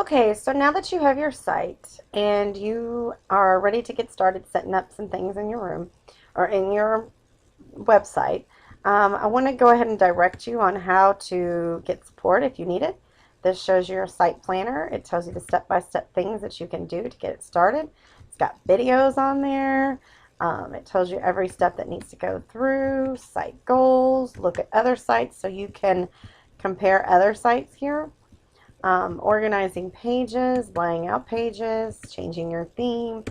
Okay, so now that you have your site and you are ready to get started setting up some things in your room or in your website, I want to go ahead and direct you on how to get support if you need it. This shows you your site planner. It tells you the step-by-step things that you can do to get it started. It's got videos on there. It tells you every step that needs to go through, site goals, look at other sites so you can compare other sites here. Organizing pages, laying out pages, changing your theme,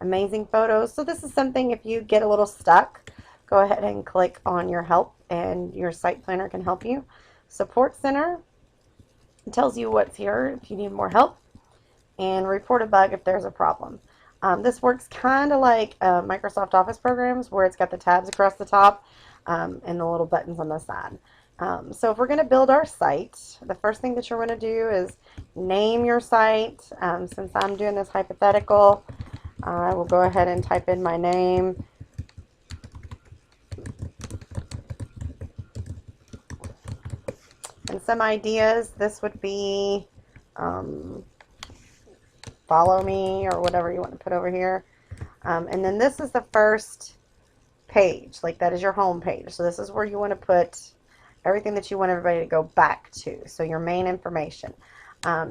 amazing photos. So this is something if you get a little stuck, go ahead and click on your help and your site planner can help you. Support Center tells you what's here if you need more help, and report a bug if there's a problem. This works kind of like Microsoft Office programs where it's got the tabs across the top and the little buttons on the side. So if we're going to build our site, the first thing that you're going to do is name your site. Since I'm doing this hypothetical, I will go ahead and type in my name. And some ideas, this would be follow me or whatever you want to put over here. And then this is the first page, like that is your home page. So this is where you want to put everything that you want everybody to go back to. So your main information.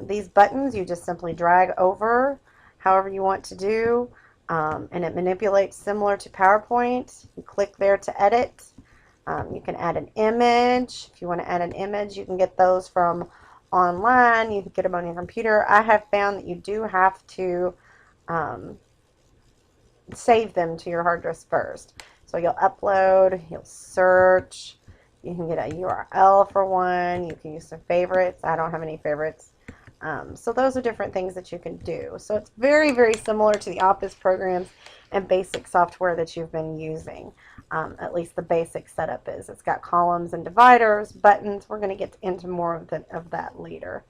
These buttons you just simply drag over however you want to do, and it manipulates similar to PowerPoint. You click there to edit. You can add an image. If you want to add an image, you can get those from online. You can get them on your computer. I have found that you do have to save them to your hard drive first. So you'll upload, you'll search, you can get a URL for one, you can use some favorites. I don't have any favorites. So those are different things that you can do. So it's very, very similar to the Office programs and basic software that you've been using. At least the basic setup is. It's got columns and dividers, buttons. We're going to get into more of that later.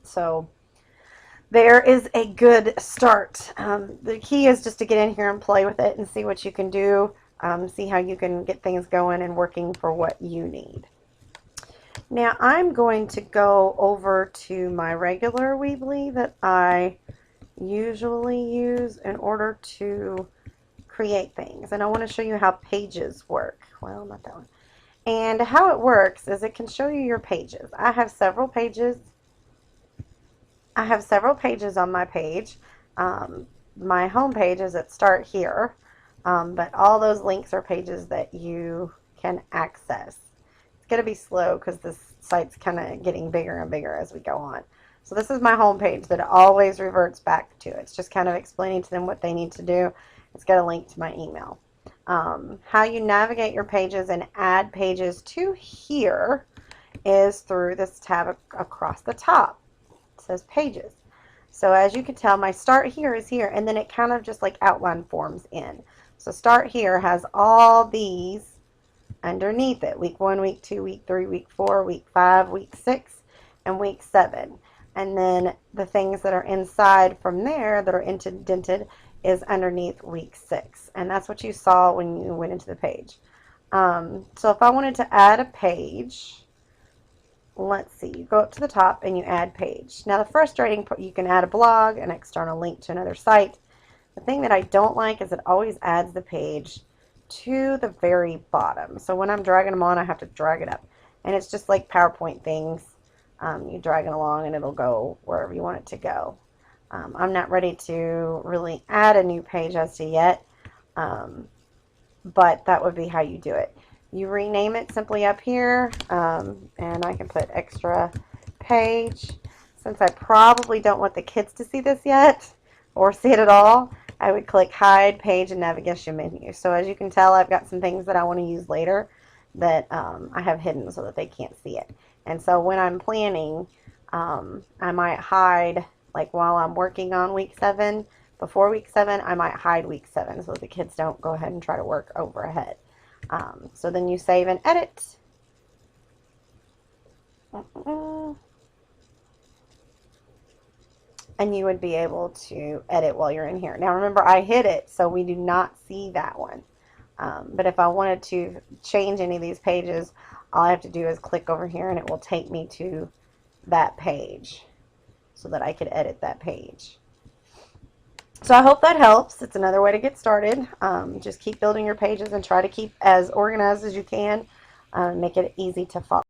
So there is a good start. The key is just to get in here and play with it and see what you can do. See how you can get things going and working for what you need. Now I'm going to go over to my regular Weebly that I usually use in order to create things. And I want to show you how pages work. Well, not that one. And how it works is it can show you your pages. I have several pages. I have several pages on my page. My home page is at Start Here. But all those links are pages that you can access. It's going to be slow because this site's kind of getting bigger and bigger as we go on. So this is my home page that always reverts back to. It's just kind of explaining to them what they need to do. It's got a link to my email. How you navigate your pages and add pages to here is through this tab across the top. It says Pages. So as you can tell, my Start Here is here, and then it kind of just like outline forms in. So Start Here has all these underneath it. Week 1, Week 2, Week 3, Week 4, Week 5, Week 6, and Week 7. And then the things that are inside from there that are indented is underneath Week 6. And that's what you saw when you went into the page. So if I wanted to add a page, let's see, you go up to the top and you add page. Now the frustrating part, you can add a blog, an external link to another site. The thing that I don't like is it always adds the page to the very bottom. So when I'm dragging them on, I have to drag it up. And it's just like PowerPoint things. You drag it along and it'll go wherever you want it to go. I'm not ready to really add a new page as to yet, but that would be how you do it. You rename it simply up here, and I can put extra page. Since I probably don't want the kids to see this yet, or see it at all, I would click Hide Page and Navigation Menu. So as you can tell, I've got some things that I want to use later that I have hidden so that they can't see it. And so when I'm planning, I might hide, like while I'm working on Week 7, before Week 7, I might hide Week 7 so that the kids don't go ahead and try to work over ahead. So then you save and edit. And you would be able to edit while you're in here. Now remember, I hid it, so we do not see that one. But if I wanted to change any of these pages, all I have to do is click over here and it will take me to that page. so that I could edit that page. So I hope that helps. It's another way to get started. Just keep building your pages and try to keep as organized as you can. Make it easy to follow.